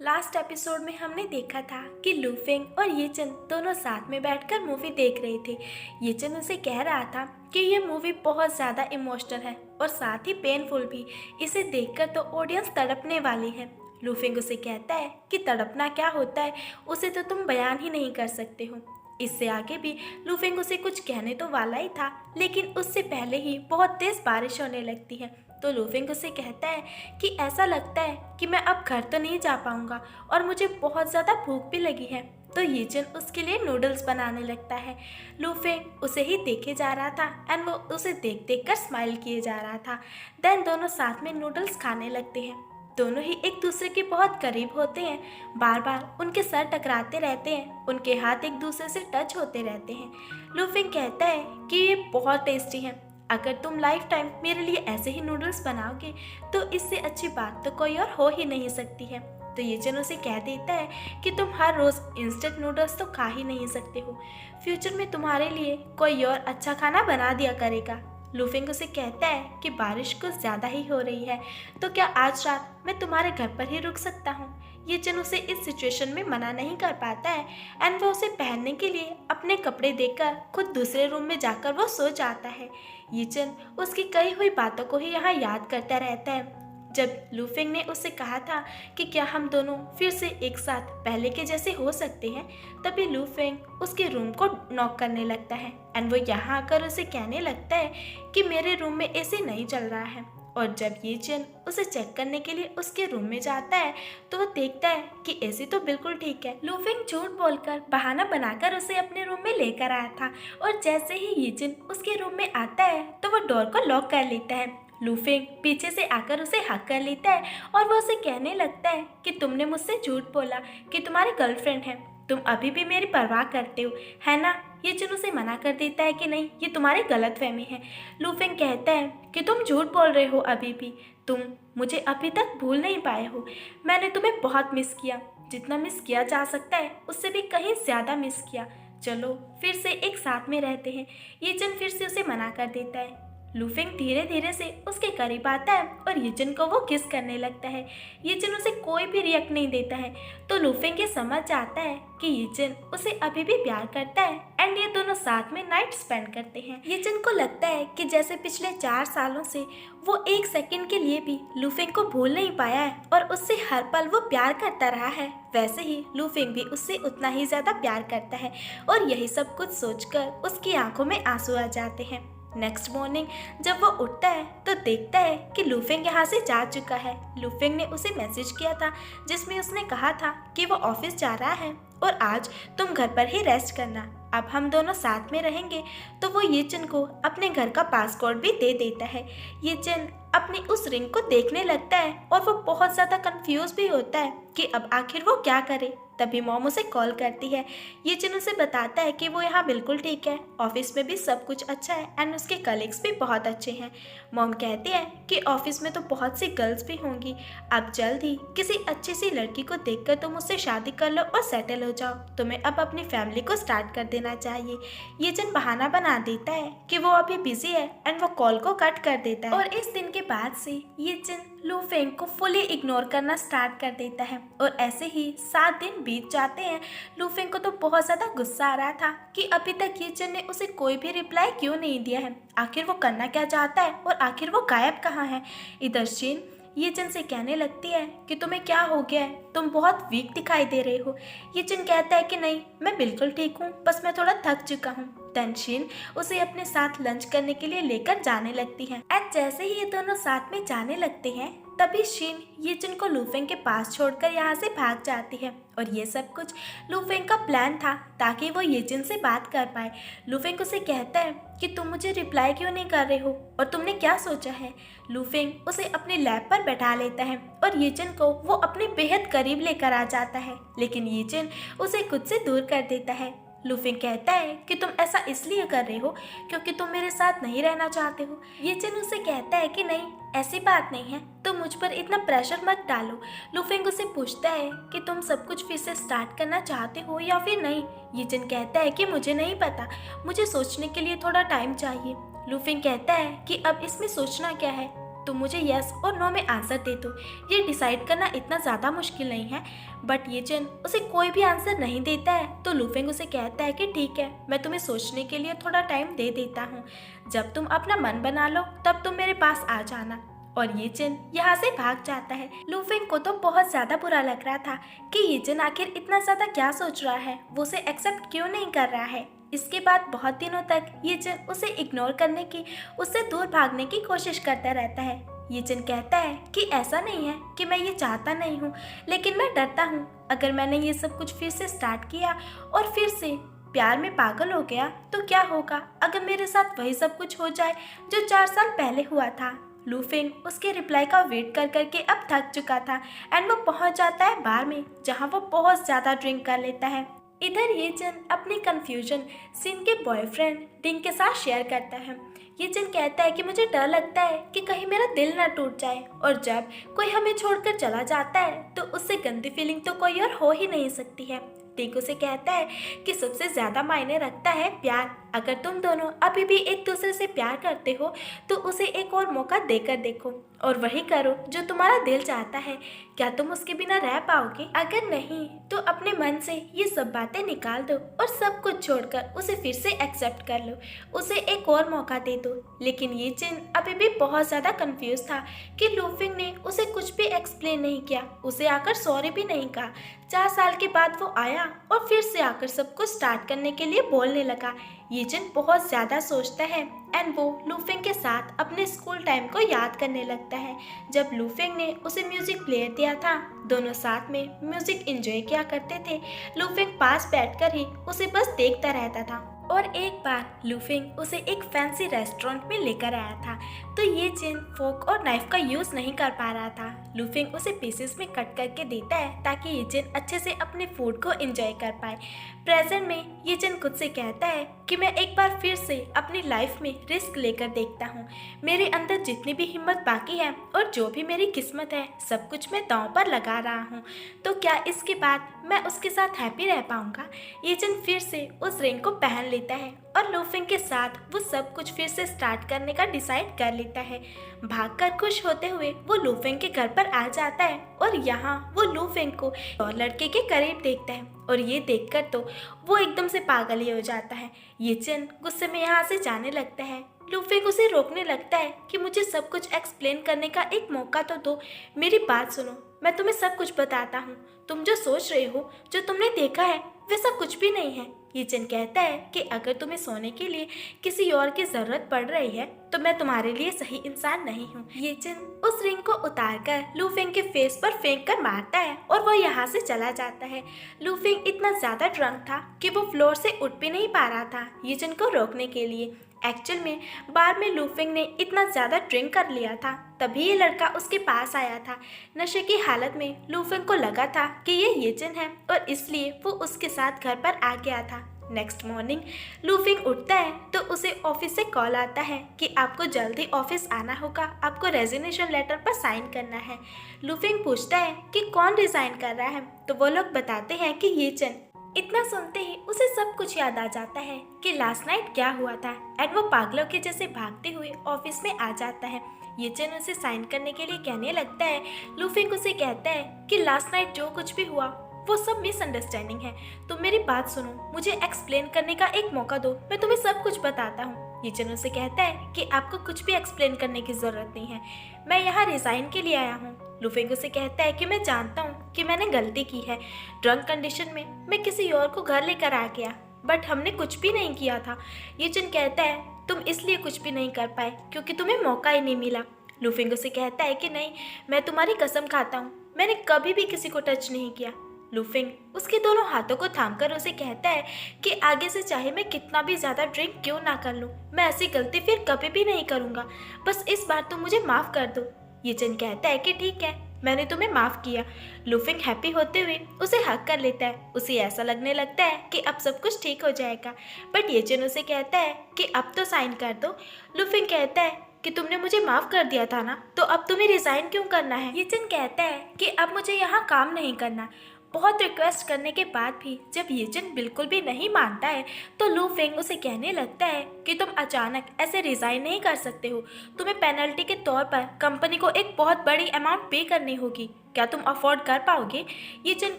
Last episode में हमने देखा था कि लूफेंग और येचन दोनों साथ में बैठकर मूवी देख रहे थे। येचन उसे कह रहा था कि ये मूवी बहुत ज़्यादा इमोशनल है और साथ ही पेनफुल भी। इसे देखकर तो ऑडियंस तड़पने वाली है। लूफेंग उसे कहता है कि तड़पना क्या होता है, उसे तो तुम बयान ही नहीं कर सकते हो। इससे आगे भी लूफेंग उसे कुछ कहने तो वाला ही था, लेकिन उससे पहले ही बहुत तेज़ बारिश होने लगती है। तो लूफेंग उसे कहता है कि ऐसा लगता है कि मैं अब घर तो नहीं जा पाऊंगा और मुझे बहुत ज़्यादा भूख भी लगी है। तो येचन उसके लिए नूडल्स बनाने लगता है। लूफेंग उसे ही देखे जा रहा था एंड वो उसे देख देख कर स्माइल किए जा रहा था। देन दोनों साथ में नूडल्स खाने लगते हैं। दोनों ही एक दूसरे के बहुत करीब होते हैं। बार बार उनके सर टकराते रहते हैं, उनके हाथ एक दूसरे से टच होते रहते हैं। लूफेंग कहता है कि ये बहुत टेस्टी है। अगर तुम लाइफ टाइम मेरे लिए ऐसे ही नूडल्स बनाओगे तो इससे अच्छी बात तो कोई और हो ही नहीं सकती है। तो येचन उसे कह देता है कि तुम हर रोज़ इंस्टेंट नूडल्स तो खा ही नहीं सकते हो। फ्यूचर में तुम्हारे लिए कोई और अच्छा खाना बना दिया करेगा। लूफेंग उसे कहता है कि बारिश कुछ ज़्यादा ही हो रही है, तो क्या आज रात मैं तुम्हारे घर पर ही रुक सकता हूँ। येचन उसे इस सिचुएशन में मना नहीं कर पाता है एंड वो उसे पहनने के लिए अपने कपड़े देकर खुद दूसरे रूम में जाकर वो सो जाता है। येचन उसकी कही हुई बातों को ही यहाँ याद करता रहता है। जब लूफेंग ने उससे कहा था कि क्या हम दोनों फिर से एक साथ पहले के जैसे हो सकते हैं, तभी लूफेंग उसके रूम को नॉक करने लगता है एंड वो यहाँ आकर उसे कहने लगता है कि मेरे रूम में एसी नहीं चल रहा है। और जब येचन उसे चेक करने के लिए उसके रूम में जाता है तो वो देखता है कि एसी तो बिल्कुल ठीक है। लूफेंग झूठ बोलकर बहाना बनाकर उसे अपने रूम में लेकर आया था और जैसे ही येचन उसके रूम में आता है तो वो डोर को लॉक कर लेता है। लूफेंग पीछे से आकर उसे हक कर लेता है और वो उसे कहने लगता है कि तुमने मुझसे झूठ बोला कि तुम्हारी गर्लफ्रेंड है, तुम अभी भी मेरी परवाह करते हो, है ना। येचन उसे मना कर देता है कि नहीं, ये तुम्हारी गलतफहमी है। लूफेंग कहता है कि तुम झूठ बोल रहे हो, अभी भी तुम मुझे अभी तक भूल नहीं पाए हो। मैंने तुम्हें बहुत मिस किया, जितना मिस किया जा सकता है उससे भी कहीं ज़्यादा मिस किया। चलो फिर से एक साथ में रहते हैं। येचन फिर से उसे मना कर देता है। लूफेंग धीरे धीरे से उसके करीब आता है और येचन को वो किस करने लगता है। येचन उसे कोई भी रिएक्ट नहीं देता है। तो लूफेंग के समझ आता है कि येचन उसे अभी भी प्यार करता है एंड ये दोनों साथ में नाइट स्पेंड करते हैं। येचन को लगता है कि जैसे पिछले 4 सालों से वो एक सेकंड के लिए भी लूफेंग को भूल नहीं पाया है और उससे हर पल वो प्यार करता रहा है, वैसे ही लूफेंग भी उससे उतना ही ज़्यादा प्यार करता है। और यही सब कुछ सोचकर उसकी आंखों में आंसू आ जाते हैं। नेक्स्ट मॉर्निंग जब वो उठता है तो देखता है कि लूफेंग यहाँ से जा चुका है। लूफेंग ने उसे मैसेज किया था जिसमें उसने कहा था कि वो ऑफिस जा रहा है और आज तुम घर पर ही रेस्ट करना, अब हम दोनों साथ में रहेंगे। तो वो येचन को अपने घर का पासपोर्ट भी दे देता है। येचन अपनी उस रिंग को देखने लगता है और वो बहुत ज़्यादा कंफ्यूज भी होता है कि अब आखिर वो क्या करे। तभी मॉम उसे कॉल करती है। येचन उसे बताता है कि वो यहाँ बिल्कुल ठीक है, ऑफिस में भी सब कुछ अच्छा है एंड उसके कलीग्स भी बहुत अच्छे हैं। मॉम कहती है कि ऑफिस में तो बहुत सी गर्ल्स भी होंगी, अब जल्द ही किसी अच्छी सी लड़की को देखकर तुम उससे शादी कर लो और सेटल हो जाओ, तुम्हें अब अपनी फैमिली को स्टार्ट कर देना चाहिए। येचन बहाना बना देता है कि वो अभी बिजी है एंड वो कॉल को कट कर देता है। और इस दिन के बाद से येचन लूफेंग को फुली इग्नोर करना स्टार्ट कर देता है और ऐसे ही 7 दिन बीत जाते हैं। लूफेंग को तो बहुत ज़्यादा गुस्सा आ रहा था कि अभी तक येचन ने उसे कोई भी रिप्लाई क्यों नहीं दिया है, आखिर वो करना क्या चाहता है और आखिर वो गायब कहाँ है। इधर शीन येचन से कहने लगती है कि तुम्हें क्या हो गया है, तुम बहुत वीक दिखाई दे रहे हो। येचन कहता है कि नहीं, मैं बिल्कुल ठीक हूँ, बस मैं थोड़ा थक चुका हूँ। देन शीन उसे अपने साथ लंच करने के लिए लेकर जाने लगती है एंड जैसे ही ये दोनों साथ में जाने लगते हैं तभी शीन येचन को लूफेंग के पास छोड़कर यहाँ से भाग जाती है। और ये सब कुछ लूफेंग का प्लान था ताकि वो येचन से बात कर पाए। लूफेंग उसे कहता है कि तुम मुझे रिप्लाई क्यों नहीं कर रहे हो और तुमने क्या सोचा है। लूफेंग उसे अपने लैब पर बैठा लेता है और येचन को वो अपने बेहद करीब लेकर आ जाता है, लेकिन येचन उसे खुद से दूर कर देता है। लूफेंग कहता है कि तुम ऐसा इसलिए कर रहे हो क्योंकि तुम मेरे साथ नहीं रहना चाहते हो। येचन उसे कहता है कि नहीं, ऐसी बात नहीं है, तुम मुझ पर इतना प्रेशर मत डालो। लूफेंग उसे पूछता है कि तुम सब कुछ फिर से स्टार्ट करना चाहते हो या फिर नहीं। येचन कहता है कि मुझे नहीं पता, मुझे सोचने के लिए थोड़ा टाइम चाहिए। लूफेंग कहता है कि अब इसमें सोचना क्या है, तुम मुझे यस और नो में आंसर दे दो। ये डिसाइड करना इतना ज़्यादा मुश्किल नहीं है। बट ये चन उसे कोई भी आंसर नहीं देता है तो लूफेंग उसे कहता है कि ठीक है, मैं तुम्हें सोचने के लिए थोड़ा टाइम दे देता हूँ। जब तुम अपना मन बना लो तब तुम मेरे पास आ जाना। और ये चिन यहाँ से भाग जाता है। लूफेंग को तो बहुत ज्यादा बुरा लग रहा था कि ये चिन आखिर इतना ज्यादा क्या सोच रहा है, वो उसे एक्सेप्ट क्यों नहीं कर रहा है। इसके बाद बहुत दिनों तक ये चिन उसे इग्नोर करने की, उससे दूर भागने की कोशिश करता रहता है। ये चिन कहता है कि ऐसा नहीं है कि मैं ये चाहता नहीं हूँ, लेकिन मैं डरता हूँ अगर मैंने ये सब कुछ फिर से स्टार्ट किया और फिर से प्यार में पागल हो गया तो क्या होगा अगर मेरे साथ वही सब कुछ हो जाए जो 4 साल पहले हुआ था। लूफेंग उसके रिप्लाई का वेट कर करके अब थक चुका था एंड वो पहुंच जाता है बार में जहां वो बहुत ज़्यादा ड्रिंक कर लेता है। इधर ये जन अपनी कंफ्यूजन सिन के बॉयफ्रेंड डिंग के साथ शेयर करता है। ये जन कहता है कि मुझे डर लगता है कि कहीं मेरा दिल ना टूट जाए, और जब कोई हमें छोड़कर चला जाता है तो उससे गंदी फीलिंग तो कोई और हो ही नहीं सकती है। टिंग उसे कहता है कि सबसे ज्यादा मायने रखता है प्यार। अगर तुम दोनों अभी भी एक दूसरे से प्यार करते हो तो उसे एक और मौका देकर देखो और वही करो जो तुम्हारा दिल चाहता है। क्या तुम उसके बिना रह पाओगे? अगर नहीं तो अपने मन से ये सब बातें निकाल दो और सब कुछ छोड़कर उसे फिर से एक्सेप्ट कर लो, उसे एक और मौका दे दो। लेकिन ये चिन अभी भी बहुत ज्यादा कंफ्यूज था कि लूफिंग ने उसे कुछ भी एक्सप्लेन नहीं किया, उसे आकर सॉरी भी नहीं कहा। 4 साल के बाद वो आया और फिर से आकर सब कुछ स्टार्ट करने के लिए बोलने लगा। ये चिन बहुत ज़्यादा सोचता है एंड वो लूफिंग के साथ अपने स्कूल टाइम को याद करने लगता है जब लूफिंग ने उसे म्यूजिक प्लेयर दिया था। दोनों साथ में म्यूजिक एंजॉय किया करते थे। लूफिंग पास बैठकर ही उसे बस देखता रहता था। और एक बार लूफिंग उसे एक फैंसी रेस्टोरेंट में लेकर आया था तो ये चिन फोक और नाइफ का यूज नहीं कर पा रहा था। लूफिंग उसे पीसेस में कट करके देता है ताकि ये चिन अच्छे से अपने फूड को एंजॉय कर पाए। प्रेजेंट में ये चिन खुद से कहता है कि मैं एक बार फिर से अपनी लाइफ में रिस्क लेकर देखता हूँ। मेरे अंदर जितनी भी हिम्मत बाकी है और जो भी मेरी किस्मत है सब कुछ मैं दांव पर लगा रहा हूँ। तो क्या इसके बाद मैं उसके साथ हैप्पी रह पाऊंगा? ये चिन फिर से उस रिंग को पहन लेता है और लूफिंग के साथ वो सब कुछ फिर से स्टार्ट करने का डिसाइड कर लेता है। भागकर खुश होते हुए वो लूफिंग के घर पर आ जाता है और यहाँ वो लूफिंग को और लड़के के करीब देखता है और ये देखकर तो वो एकदम से पागल ही हो जाता है। ये चिन गुस्से में यहाँ से जाने लगता है। लूफिंग उसे रोकने लगता है कि मुझे सब कुछ एक्सप्लेन करने का एक मौका तो दो, मेरी बात सुनो, मैं तुम्हें सब कुछ बताता हूँ। तुम जो सोच रहे हो, जो तुमने देखा है, वैसा कुछ भी नहीं है। ये चिन कहता है कि अगर तुम्हें सोने के लिए किसी और की जरूरत पड़ रही है तो मैं तुम्हारे लिए सही इंसान नहीं हूँ। ये चिन उस रिंग को उतारकर लूफिंग के फेस पर फेंक कर मारता है और वो यहाँ से चला जाता है। लूफिंग इतना ज्यादा ड्रंक था कि वो फ्लोर से उठ भी नहीं पा रहा था ये चिन को रोकने के लिए। एक्चुअल में बार में लूफिंग ने इतना ज़्यादा ड्रिंक कर लिया था तभी ये लड़का उसके पास आया था। नशे की हालत में लूफिंग को लगा था कि ये चिन है और इसलिए वो उसके साथ घर पर आ गया था। नेक्स्ट मॉर्निंग लूफिंग उठता है तो उसे ऑफिस से कॉल आता है कि आपको जल्दी ऑफिस आना होगा, आपको रेजिग्नेशन लेटर पर साइन करना है। लूफिंग पूछता है कि कौन रिजाइन कर रहा है तो वो लोग बताते हैं कि ये चिन। इतना सुनते ही उसे सब कुछ याद आ जाता है कि लास्ट नाइट क्या हुआ था एंड वो पागलों के जैसे भागते हुए ऑफिस में आ जाता है। ये चिन उसे साइन करने के लिए कहने लगता है। लूफिंग उसे कहता है कि लास्ट नाइट जो कुछ भी हुआ वो सब मिसअंडरस्टैंडिंग है, तुम मेरी बात सुनो, मुझे एक्सप्लेन करने का एक मौका दो, मैं तुम्हें सब कुछ बताता हूँ। ये चिन उसे कहता है कि आपको कुछ भी एक्सप्लेन करने की जरूरत नहीं है, मैं यहाँ रिजाइन के लिए आया हूँ। लूफिंग उसे कहता है कि मैं जानता हूँ कि मैंने गलती की है, ड्रंक कंडीशन में मैं किसी और को घर लेकर आ गया, बट हमने कुछ भी नहीं किया था। ये चिन कहता है तुम इसलिए कुछ भी नहीं कर पाए क्योंकि तुम्हें मौका ही नहीं मिला। लूफिंग उसे कहता है कि नहीं, मैं तुम्हारी कसम खाता हूँ, मैंने कभी भी किसी को टच नहीं किया। लूफिंग उसके दोनों हाथों को थामकर उसे कहता है कि आगे से चाहे मैं कितना भी ज्यादा ड्रिंक क्यों ना कर लूं, मैं ऐसी गलती फिर कभी भी नहीं करूंगा, बस इस बार तुम मुझे माफ कर दो। ये चिन कहता है कि ठीक है, मैंने तुम्हें माफ किया। लूफिंग हैप्पी होते हुए उसे हक कर लेता है। उसे ऐसा लगने लगता है कि अब सब कुछ ठीक हो जाएगा, बट ये चिन उसे कहता है कि अब तो साइन कर दो। लूफिंग कहता है कि तुमने मुझे माफ कर दिया था ना, तो अब तुम्हें रिजाइन क्यों करना है? ये चिन कहता है कि अब मुझे यहाँ काम नहीं करना, बहुत रिक्वेस्ट करने के बाद भी जब येचन बिल्कुल भी नहीं मानता है तो लू फेंग उसे कहने लगता है कि तुम अचानक ऐसे रिजाइन नहीं कर सकते हो। तुम्हें पेनल्टी के तौर पर कंपनी को एक बहुत बड़ी अमाउंट पे करनी होगी। क्या तुम अफोर्ड कर पाओगे? येचन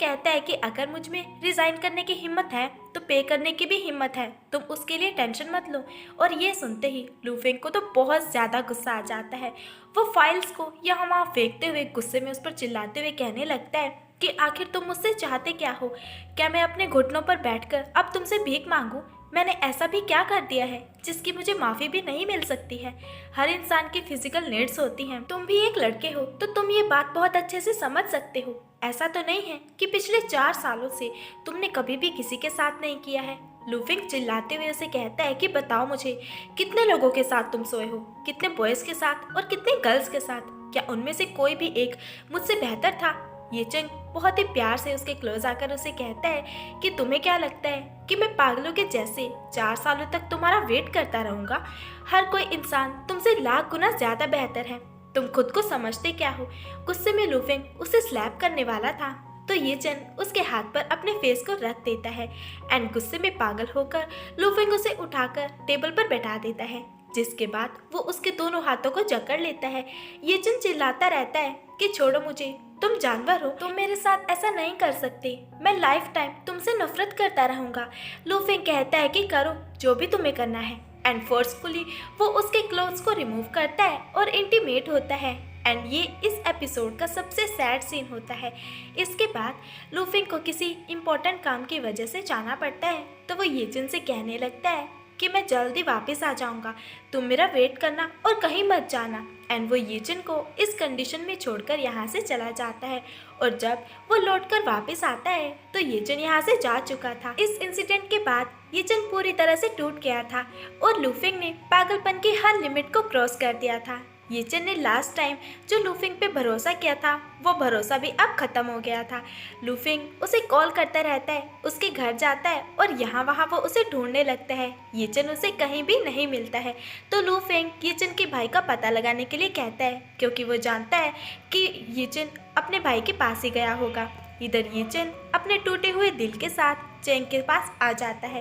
कहता है कि अगर मुझ में रिजाइन करने की हिम्मत है तो पे करने की भी हिम्मत है, तुम उसके लिए टेंशन मत लो। और ये सुनते ही लू फेंग को तो बहुत ज़्यादा गुस्सा आ जाता है। वो फाइल्स को यहाँ वहाँ फेंकते हुए गुस्से में उस पर चिल्लाते हुए कहने लगता है कि आखिर तुम मुझसे चाहते क्या हो? क्या मैं अपने घुटनों पर बैठकर अब तुमसे भीख मांगूं? मैंने ऐसा भी क्या कर दिया है जिसकी मुझे माफ़ी भी नहीं मिल सकती है? हर इंसान की फिजिकल नीड्स होती हैं। तुम भी एक लड़के हो तो तुम ये बात बहुत अच्छे से समझ सकते हो। ऐसा तो नहीं है कि पिछले 4 सालों से तुमने कभी भी किसी के साथ नहीं किया है। लू फेंग चिल्लाते हुए उसे कहता है कि बताओ मुझे, कितने लोगों के साथ तुम सोए हो? कितने बॉयज़ के साथ और कितने गर्ल्स के साथ? क्या उनमें से कोई भी एक मुझसे बेहतर था? येचन बहुत ही प्यार से उसके क्लोज आकर उसे कहता है कि तुम्हें क्या लगता है कि मैं पागलों के जैसे 4 सालों तक तुम्हारा वेट करता रहूँगा? हर कोई इंसान तुमसे लाख गुना ज़्यादा बेहतर है। तुम खुद को समझते क्या हो? गुस्से में लू फेंग उसे स्लैप करने वाला था तो येचन उसके हाथ पर अपने फेस को रख देता है एंड गुस्से में पागल होकर लू फेंग उसे उठाकर टेबल पर बैठा देता है, जिसके बाद वो उसके दोनों हाथों को जकड़ लेता है। येचन चिल्लाता रहता है कि छोड़ो मुझे, तुम जानवर हो, तुम मेरे साथ ऐसा नहीं कर सकते, मैं लाइफ टाइम तुमसे नफरत करता रहूंगा। लू फेंग कहता है कि करो जो भी तुम्हें करना है एंड फोर्सफुली वो उसके क्लोथ्स को रिमूव करता है और इंटीमेट होता है एंड ये इस एपिसोड का सबसे सैड सीन होता है। इसके बाद लू फेंग को किसी इम्पोर्टेंट काम की वजह से जाना पड़ता है तो वो येचन से कहने लगता है कि मैं जल्दी वापस आ जाऊंगा, तुम मेरा वेट करना और कहीं मत जाना। एंड वो येचन को इस कंडीशन में छोड़कर यहाँ से चला जाता है और जब वो लौटकर वापस आता है तो येचन यहाँ से जा चुका था। इस इंसिडेंट के बाद येचन पूरी तरह से टूट गया था और लू फेंग ने पागलपन की हर लिमिट को क्रॉस कर दिया था। येचन ने लास्ट टाइम जो लू फेंग पे भरोसा किया था वो भरोसा भी अब खत्म हो गया था। लू फेंग उसे कॉल करता रहता है, उसके घर जाता है और यहाँ वहाँ वो उसे ढूंढने लगता है। येचन उसे कहीं भी नहीं मिलता है तो लू फेंग येचन के भाई का पता लगाने के लिए कहता है क्योंकि वो जानता है कि येचन अपने भाई के पास ही गया होगा। इधर येचन अपने टूटे हुए दिल के साथ चेंग के पास आ जाता है।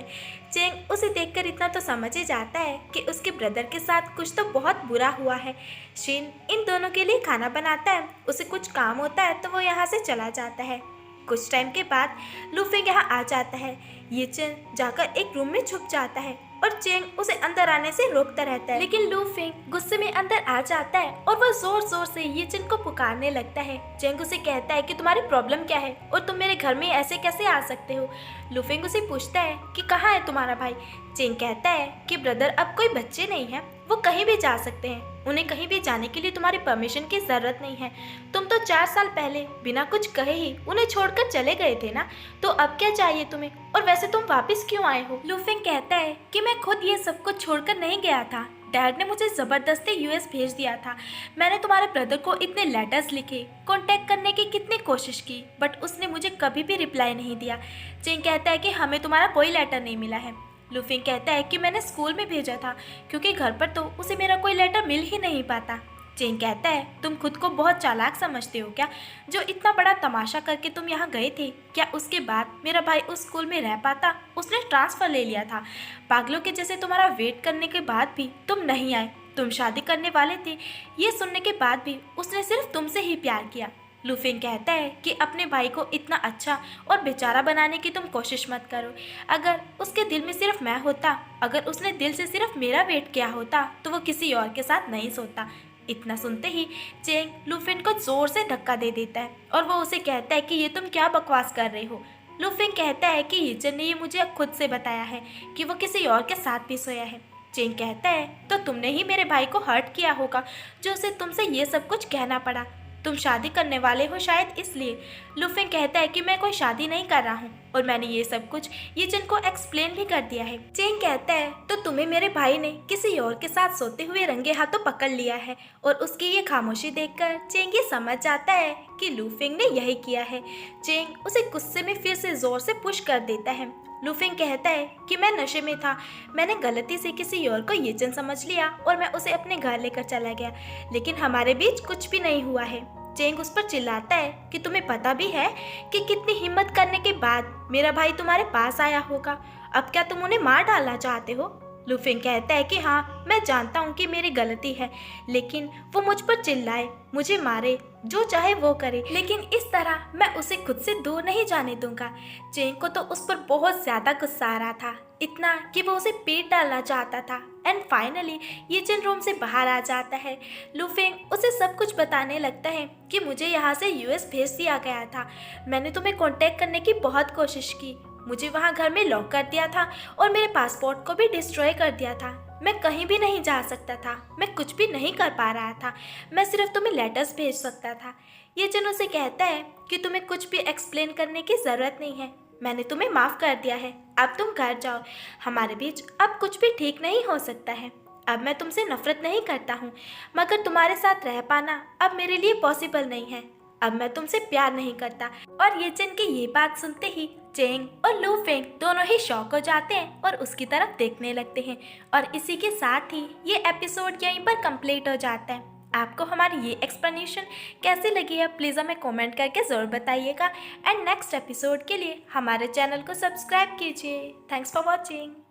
चेंग उसे देखकर इतना तो समझ ही जाता है कि उसके ब्रदर के साथ कुछ तो बहुत बुरा हुआ है। शिन इन दोनों के लिए खाना बनाता है, उसे कुछ काम होता है तो वो यहाँ से चला जाता है। कुछ टाइम के बाद लू फेंग यहाँ आ जाता है। येचन जाकर एक रूम में छुप जाता है और चेंग उसे अंदर आने से रोकता रहता है, लेकिन लू फेंग गुस्से में अंदर आ जाता है और वह जोर जोर से येचन को पुकारने लगता है। चेंग उसे कहता है कि तुम्हारी प्रॉब्लम क्या है और तुम मेरे घर में ऐसे कैसे आ सकते हो? लू फेंग उसे पूछता है कि कहाँ है तुम्हारा भाई? चेंग कहता है कि ब्रदर अब कोई बच्चे नहीं है, वो कहीं भी जा सकते हैं, उन्हें कहीं भी जाने के लिए तुम्हारी परमिशन की जरूरत नहीं है। तुम तो 4 साल पहले बिना कुछ कहे ही उन्हें छोड़कर चले गए थे ना, तो अब क्या चाहिए तुम्हें? और वैसे तुम वापस क्यों आए हो? लू फेंग कहता है कि मैं खुद ये सब कुछ छोड़कर नहीं गया था, डैड ने मुझे ज़बरदस्ती यूएस भेज दिया था। मैंने तुम्हारे ब्रदर को इतने लेटर्स लिखे, कांटेक्ट करने की कितनी कोशिश की, बट उसने मुझे कभी भी रिप्लाई नहीं दिया। चेंग कहता है कि हमें तुम्हारा कोई लेटर नहीं मिला है। लू फेंग कहता है कि मैंने स्कूल में भेजा था क्योंकि घर पर तो उसे मेरा कोई लेटर मिल ही नहीं पाता। चेंग कहता है तुम खुद को बहुत चालाक समझते हो क्या? जो इतना बड़ा तमाशा करके तुम यहाँ गए थे, क्या उसके बाद मेरा भाई उस स्कूल में रह पाता? उसने ट्रांसफ़र ले लिया था। पागलों के जैसे तुम्हारा वेट करने के बाद भी तुम नहीं आए, तुम शादी करने वाले थे। ये सुनने के बाद भी उसने सिर्फ तुमसे ही प्यार किया। लू फेंग कहता है कि अपने भाई को इतना अच्छा और बेचारा बनाने की तुम कोशिश मत करो। अगर उसके दिल में सिर्फ मैं होता, अगर उसने दिल से सिर्फ मेरा वेट किया होता तो वो किसी और के साथ नहीं सोता। इतना सुनते ही चेंग लू फेंग को जोर से धक्का दे देता है और वो उसे कहता है कि ये तुम क्या बकवास कर रहे हो। लू फेंग कहता है कि येचन ने ये मुझे खुद से बताया है कि वो किसी और के साथ भी सोया है। चेंग कहता है तो तुमने ही मेरे भाई को हर्ट किया होगा जो उसे तुमसे ये सब कुछ कहना पड़ा। तुम शादी करने वाले हो शायद इसलिए। लू फेंग कहता है कि मैं कोई शादी नहीं कर रहा हूँ और मैंने ये सब कुछ येचन को एक्सप्लेन भी कर दिया है। चेंग कहता है तो तुम्हें मेरे भाई ने किसी और के साथ सोते हुए रंगे हाथों पकड़ लिया है और उसकी ये खामोशी देखकर चेंग ये समझ जाता है कि लू फेंग ने यही किया है। चेंग उसे गुस्से में फिर से जोर से पुश कर देता है। लू फेंग कहता है कि मैं नशे में था, मैंने गलती से किसी और को येचन समझ लिया और मैं उसे अपने घर लेकर चला गया, लेकिन हमारे बीच कुछ भी नहीं हुआ है। चेंग उस पर चिल्लाता है कि तुम्हें पता भी है कि कितनी हिम्मत करने के बाद मेरा भाई तुम्हारे पास आया होगा। अब क्या तुम उन्हें मार डालना चाहते हो? लूफेंग कहता है कि हाँ, मैं जानता हूँ कि मेरी गलती है, लेकिन वो मुझ पर चिल्लाए, मुझे मारे, जो चाहे वो करे, लेकिन इस तरह मैं उसे खुद से दूर नहीं जाने दूंगा। चेंग को तो उस पर बहुत ज्यादा गुस्सा आ रहा था, इतना कि वो उसे पीट डालना चाहता था। एंड फाइनली ये चिन रूम से बाहर आ जाता है। लूफेंग उसे सब कुछ बताने लगता है कि मुझे यहाँ से यूएस भेज दिया गया था। मैंने तुम्हें कांटेक्ट करने की बहुत कोशिश की, मुझे वहाँ घर में लॉक कर दिया था और मेरे पासपोर्ट को भी डिस्ट्रॉय कर दिया था। मैं कहीं भी नहीं जा सकता था, मैं कुछ भी नहीं कर पा रहा था, मैं सिर्फ तुम्हें लेटर्स भेज सकता था। ये जन उसे कहता है कि तुम्हें कुछ भी एक्सप्लेन करने की ज़रूरत नहीं है, मैंने तुम्हें माफ़ कर दिया है, अब तुम घर जाओ। हमारे बीच अब कुछ भी ठीक नहीं हो सकता है। अब मैं तुमसे नफरत नहीं करता हूँ, मगर तुम्हारे साथ रह पाना अब मेरे लिए पॉसिबल नहीं है। अब मैं तुमसे प्यार नहीं करता। और ये चिन की ये बात सुनते ही चेंग और लूफेंग दोनों ही शॉक हो जाते हैं और उसकी तरफ देखने लगते हैं। और इसी के साथ ही ये एपिसोड यहीं पर कंप्लीट हो जाता है। आपको हमारी ये एक्सप्लेनेशन कैसी लगी है प्लीज़ हमें कमेंट करके ज़रूर बताइएगा। एंड नेक्स्ट एपिसोड के लिए हमारे चैनल को सब्सक्राइब कीजिए। Thanks for watching.